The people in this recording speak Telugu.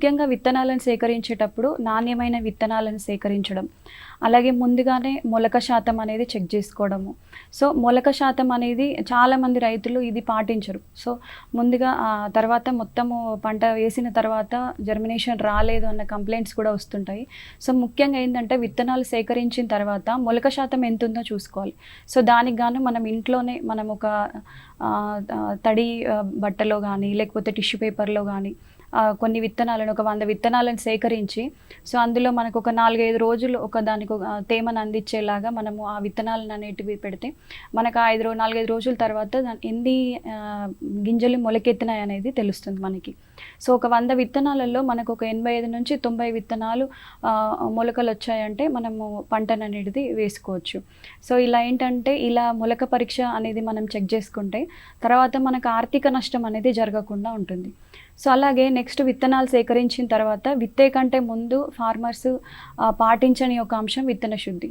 ముఖ్యంగా విత్తనాలను సేకరించేటప్పుడు నాణ్యమైన విత్తనాలను సేకరించడం, అలాగే ముందుగానే మొలక శాతం అనేది చెక్ చేసుకోవడము. సో, మొలక శాతం అనేది చాలామంది రైతులు ఇది పాటించరు. సో, ముందుగా తర్వాత మొత్తము పంట వేసిన తర్వాత జర్మినేషన్ రాలేదు అన్న కంప్లెయింట్స్ కూడా వస్తుంటాయి. సో, ముఖ్యంగా ఏందంటే విత్తనాలు సేకరించిన తర్వాత మొలక శాతం ఎంతుందో చూసుకోవాలి. సో, దానికి గాను మనం ఇంట్లోనే మనం ఒక తడి బట్టలో గానీ, లేకపోతే టిష్యూ పేపర్‌లో గానీ కొన్ని విత్తనాలను ఒక 100 విత్తనాలను సేకరించి, సో, అందులో మనకు ఒక 4, 5 రోజులు దానికి ఒక తేమను అందించేలాగా మనము ఆ విత్తనాలను అనేటివి పెడితే, మనకు 4, 5 రోజుల తర్వాత ఎన్ని గింజలు మొలకెత్తినాయి అనేది తెలుస్తుంది మనకి. సో, ఒక 100 విత్తనాలలో మనకు ఒక 85-90 విత్తనాలు మొలకలొచ్చాయంటే మనము పంటననేటిది వేసుకోవచ్చు. సో, ఇలా ఏంటంటే ఇలా మొలక పరీక్ష అనేది మనం చెక్ చేసుకుంటే, తర్వాత మనకు ఆర్థిక నష్టం అనేది జరగకుండా ఉంటుంది. సో, అలాగే నెక్స్ట్ విత్తనాలు సేకరించిన తర్వాత విత్తే కంటే ముందు ఫార్మర్స్ పాటించని ఒక అంశం విత్తన శుద్ధి.